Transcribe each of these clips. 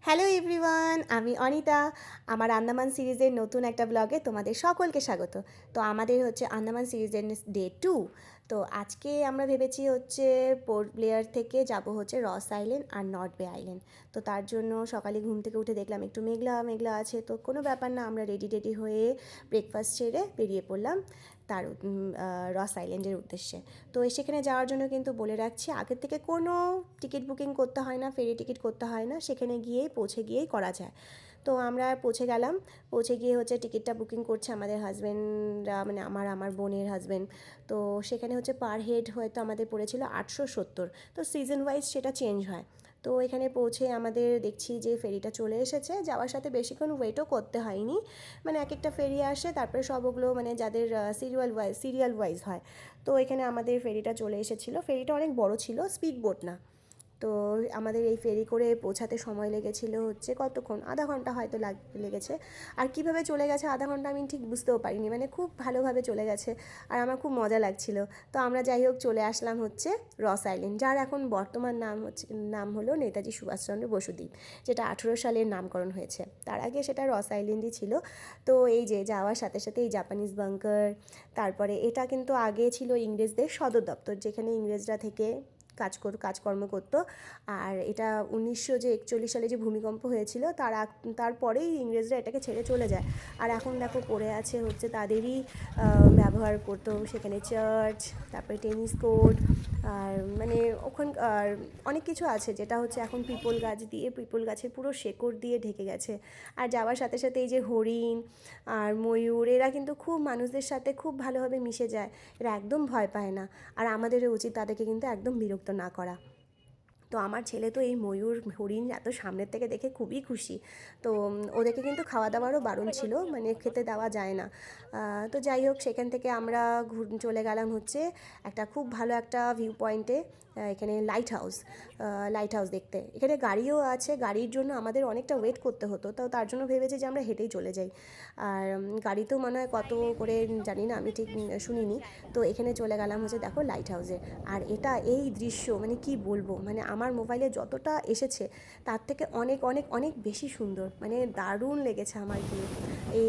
Hello everyone, আমি অনিতা। আমার আন্দামান সিরিজের নতুন একটা ব্লগে তোমাদের সকলকে স্বাগত। তো আমাদের হচ্ছে আন্দামান সিরিজের ডে 2। তো আজকে আমরা ভেবেছি হচ্ছে পোর্ট ব্লেয়ার থেকে যাব হচ্ছে রস আইল্যান্ড আর নর্থ বে আইল্যান্ড। তো তার জন্য সকালে ঘুম থেকে উঠে দেখলাম একটু মেঘলা মেঘলা আছে, তো কোনো ব্যাপার না, আমরা রেডি হয়ে ব্রেকফাস্ট সেরে বেরিয়ে পড়লাম তার রস আইল্যান্ডের উদ্দেশ্যে। তো সেখানে যাওয়ার জন্য কিন্তু বলে রাখছি, আগের থেকে কোনো টিকিট বুকিং করতে হয় না, ফেরি টিকিট করতে হয় না, সেখানে গিয়েই পৌঁছে গিয়েই করা যায়। তো আমরা পৌঁছে গেলাম, পৌঁছে গিয়ে হচ্ছে টিকিটটা বুকিং করছে আমাদের হাজব্যান্ডরা, মানে আমার বোনের হাজব্যান্ড। তো সেখানে হচ্ছে পার হেড হয়তো আমাদের পড়েছিল 870। তো সিজন ওয়াইজ সেটা চেঞ্জ হয়। তো এখানে পৌঁছে আমাদের দেখছি যে ফেরিটা চলে এসেছে, যাওয়ার সাথে বেশিক্ষণ ওয়েটও করতে হয়নি। মানে এক একটা ফেরি আসে, তারপরে সব ওগুলো মানে যাদের সিরিয়াল ওয়াইজ হয়। তো এখানে আমাদের ফেরিটা চলে এসেছিলো। ফেরিটা অনেক বড় ছিল, স্পিড বোট না। তো আমাদের এই ফেরি করে পৌঁছাতে সময় লেগেছিল হচ্ছে কতক্ষণ, আধা ঘন্টা হয়তো লেগেছে। আর কিভাবে চলে গেছে আধা ঘন্টা আমি ঠিক বুঝতেও পারিনি, মানে খুব ভালোভাবে চলে গেছে। আর আমার খুব মজা লাগছিল। তো আমরা যাই হোক চলে আসলাম হচ্ছে রস আইল্যান্ড, যার এখন বর্তমান নাম হলো নেতাজি সুভাষচন্দ্র বসু দ্বীপ, যেটা 18 সালের নামকরণ হয়েছে। তার আগে সেটা রস আইল্যান্ডই ছিল। তো এই যে যাওয়ার সাথে সাথে এই জাপানিজ বাংকার, তারপরে এটা কিন্তু আগে ছিল ইংরেজদের সদর দপ্তর, যেখানে ইংরেজরা থেকে কাজকর্ম করতো। আর এটা 1941 সালে যে ভূমিকম্প হয়েছিল তারপরেই ইংরেজরা এটাকে ছেড়ে চলে যায়। আর এখন দেখো পড়ে আছে হচ্ছে তাদেরই ব্যবহার করতো সেখানে চার্চ, তারপরে টেনিস কোর্ট, আর মানে ওখানকার অনেক কিছু আছে যেটা হচ্ছে এখন পিপল গাছের পুরো শেকড় দিয়ে ঢেকে গেছে। আর যাওয়ার সাথে সাথে এই যে হরিণ আর ময়ূর, এরা কিন্তু খুব মানুষদের সাথে খুব ভালোভাবে মিশে যায়, এরা একদম ভয় পায় না। আর আমাদেরও উচিত তাদেরকে কিন্তু একদম বিরক্ত না করা। তো আমার ছেলে তো এই ময়ূর হরিণ এত সামনের থেকে দেখে খুবই খুশি। তো ওদেরকে কিন্তু খাওয়া দাওয়ারও বারণ ছিল, মানে খেতে দেওয়া যায় না। তো যাই হোক সেখান থেকে আমরা চলে গেলাম হচ্ছে একটা খুব ভালো একটা ভিউ পয়েন্টে, এখানে লাইট হাউস দেখতে। এখানে গাড়িও আছে, গাড়ির জন্য আমাদের অনেকটা ওয়েট করতে হতো, তো তার জন্য ভেবেছি যে আমরা হেঁটেই চলে যাই। আর গাড়িতেও মনে হয় কত করে জানি না, আমি ঠিক শুনিনি। তো এখানে চলে গেলাম হচ্ছে দেখো লাইট হাউসে। আর এই দৃশ্য মানে কি বলবো, মানে আমার মোবাইলে যতটা এসেছে তার থেকে অনেক অনেক অনেক বেশি সুন্দর, মানে দারুণ লেগেছে আমার গিয়ে।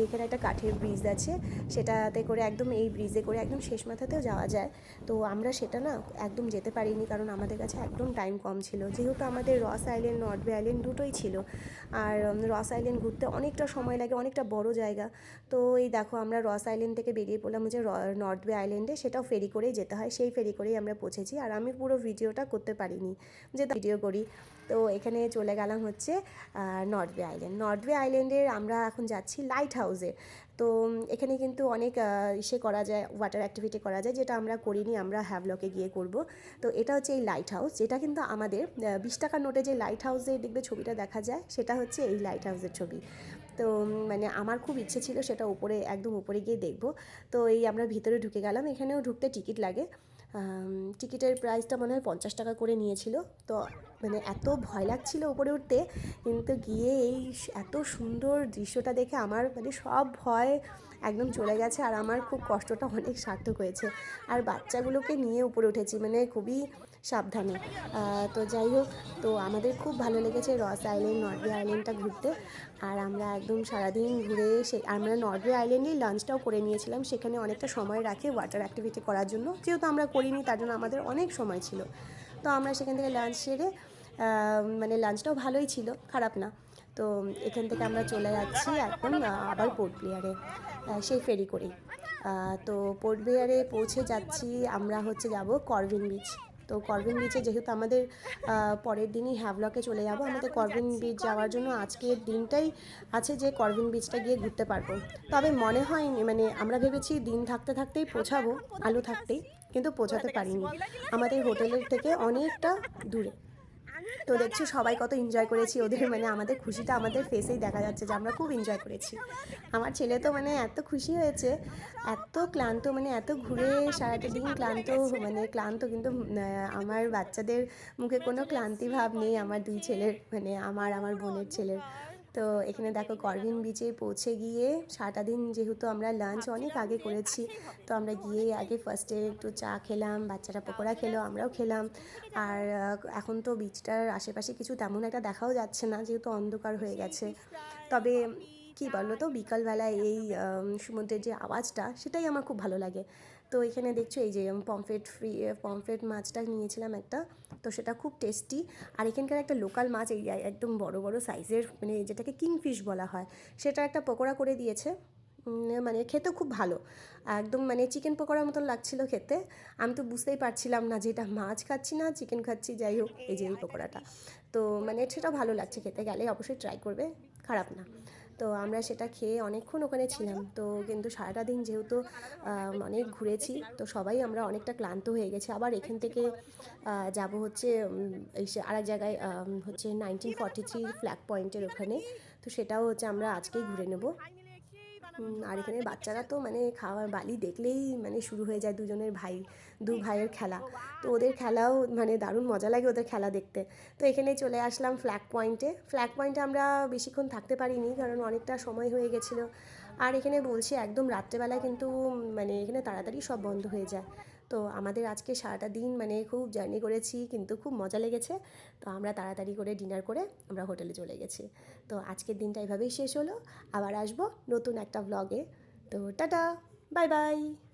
এখানে একটা কাঠের ব্রিজ আছে, সেটাতে করে একদম এই ব্রিজে করে একদম শেষ মাথাতেও যাওয়া যায়। তো আমরা সেটা না একদম যেতে পারিনি, কারণ আমাদের কাছে একদম টাইম কম ছিল, যেহেতু আমাদের রস আইল্যান্ড নর্থ বে আইল্যান্ড দুটোই ছিল। আর রস আইল্যান্ড ঘুরতে অনেকটা সময় লাগে, অনেকটা বড় জায়গা। তো এই দেখো আমরা রস আইল্যান্ড থেকে বেরিয়ে পড়লাম হচ্ছে নর্থ বে আইল্যান্ডে, সেটাও ফেরি করেই যেতে হয়, সেই ফেরি করেই আমরা পৌঁছেছি। আর আমি পুরো ভিডিওটা করতে পারিনি, যে ভিডিও করি। তো এখানে চলে গেলাম হচ্ছে নর্থ বে আইল্যান্ডের আমরা এখন যাচ্ছি লাইট হাউসে। তো এখানে কিন্তু অনেক করা যায়, ওয়াটার অ্যাক্টিভিটি করা যায়, যেটা আমরা করিনি, আমরা হ্যাভলকে গিয়ে করব। তো এটা হচ্ছে এই লাইট হাউস, যেটা কিন্তু আমাদের 20 টাকার নোটে যে লাইট হাউসে দেখবে ছবিটা দেখা যায়, সেটা হচ্ছে এই লাইট হাউসের ছবি। তো মানে আমার খুব ইচ্ছে ছিল সেটা উপরে, একদম উপরে গিয়ে দেখব। তো এই আমরা ভিতরে ঢুকে গেলাম, এখানেও ঢুকতে টিকিট লাগে। টিকিটের প্রাইসটা মনে হয় 50 টাকা করে নিয়েছিল। তো মানে এত ভয় লাগছিল উপরে উঠতে, কিন্তু গিয়ে এত সুন্দর দৃশ্যটা দেখে আমার মানে সব ভয় একদম চলে গেছে, আর আমার খুব কষ্টটা অনেক সার্থক হয়েছে। আর বাচ্চাগুলোকে নিয়ে উপরে উঠেছি, মানে খুবই সাবধানে। তো যাই হোক, তো আমাদের খুব ভালো লেগেছে রস আইল্যান্ড নর্থ বে আইল্যান্ডটা ঘুরতে। আর আমরা একদম সারাদিন ঘুরে আমরা নর্থ বে আইল্যান্ডেই লাঞ্চটাও করে নিয়েছিলাম, সেখানে অনেকটা সময় রাখে ওয়াটার অ্যাক্টিভিটি করার জন্য, যেহেতু আমরা করিনি তার জন্য আমাদের অনেক সময় ছিল। তো আমরা সেখান থেকে লাঞ্চ সেরে মানে লাঞ্চটাও ভালোই ছিল, খারাপ না। তো এখান থেকে আমরা চলে যাচ্ছি একদম আবার পোর্ট ব্লেয়ারে, সেই ফেরি করেই। তো পোর্ট ব্লেয়ারে পৌঁছে যাচ্ছি, আমরা হচ্ছে যাব করভিন বিচ। তো করভিন বিচে যেহেতু আমাদের পরের দিনই হ্যাভলকে চলে যাব, আমাদের করভিন বিচ যাওয়ার জন্য আজকের দিনটাই আছে যে করভিন বিচটা গিয়ে ঘুরতে পারবো। তবে মনে হয়নি, মানে আমরা ভেবেছি দিন থাকতে থাকতেই পৌঁছাবো, আলো থাকতেই, কিন্তু পৌঁছাতে পারিনি, আমাদের হোটেলের থেকে অনেকটা দূরে। তো দেখছি সবাই কত এনজয় করেছি, ওদের মানে আমাদের খুশিটা আমাদের ফেসেই দেখা যাচ্ছে যে আমরা খুব এনজয় করেছি। আমার ছেলে তো মানে এত খুশি হয়েছে, এত ক্লান্ত, মানে এত ঘুরে সারাটা দিন ক্লান্ত, কিন্তু আমার বাচ্চাদের মুখে কোনো ক্লান্তি ভাব নেই, আমার দুই ছেলের, মানে আমার বোনের ছেলের। তো এখানে দেখো করভিন বিচে পৌঁছে গিয়ে সারাটা দিন যেহেতু আমরা লাঞ্চ অনেক আগে করেছি, তো আমরা গিয়ে আগে ফার্স্টে একটু চা খেলাম, বাচ্চারা পকোড়া খেলো, আমরাও খেলাম। আর এখন তো বিচটার আশেপাশে কিছু তেমন একটা দেখাও যাচ্ছে না যেহেতু অন্ধকার হয়ে গেছে। তবে কি বলো তো, বিকালবেলায় এই সমুদ্রের যে আওয়াজটা সেটাই আমার খুব ভালো লাগে। তো এখানে দেখছো এই যে পমফ্রেট মাছটা নিয়েছিলাম একটা, তো সেটা খুব টেস্টি। আর এখানকার একটা লোকাল মাছ, এই একদম বড় বড় সাইজের, মানে যেটাকে কিংফিশ বলা হয়, সেটা একটা পকোড়া করে দিয়েছে। মানে খেতেও খুব ভালো, একদম মানে চিকেন পকোড়ার মতন লাগছিল খেতে। আমি তো বুঝতেই পারছিলাম না যে এটা মাছ খাচ্ছি না চিকেন খাচ্ছি, যাই হোক এই যে এই পকোড়াটা, তো মানে সেটা ভালো লাগছে খেতে, গেলে অবশ্যই ট্রাই করবে, খারাপ না। তো আমরা সেটা খেয়ে অনেকক্ষণ ওখানে ছিলাম। তো কিন্তু সারাটা দিন যেহেতু অনেক ঘুরেছি, তো সবাই আমরা অনেকটা ক্লান্ত হয়ে গেছি। আবার এখান থেকে যাব হচ্ছে এই আরেক জায়গায়, হচ্ছে 1943 ফ্ল্যাগ পয়েন্টের ওখানে, তো সেটাও হচ্ছে আমরা আজকেই ঘুরে নেব। আর এখানে বাচ্চারা তো মানে খাওয়ার বালি দেখলেই মানে শুরু হয়ে যায়, দু ভাইয়ের খেলা। তো ওদের খেলাও মানে দারুণ মজা লাগে ওদের খেলা দেখতে। তো এখানে চলে আসলাম ফ্ল্যাগ পয়েন্টে আমরা বেশিক্ষণ থাকতে পারিনি কারণ অনেকটা সময় হয়ে গেছিলো। আর এখানে বলছি একদম রাত্রেবেলা কিন্তু মানে এখানে তাড়াতাড়ি সব বন্ধ হয়ে যায়। তো আমাদের আজকে সারাটা দিন মানে খুব জার্নি করেছি, কিন্তু খুব মজা লেগেছে। তো আমরা তাড়াতাড়ি করে ডিনার করে আমরা হোটেলে চলে গেছি। তো আজকের দিনটা এভাবেই শেষ হলো। আবার আসবো নতুন একটা ব্লগে। তো টাটা, বাই বাই।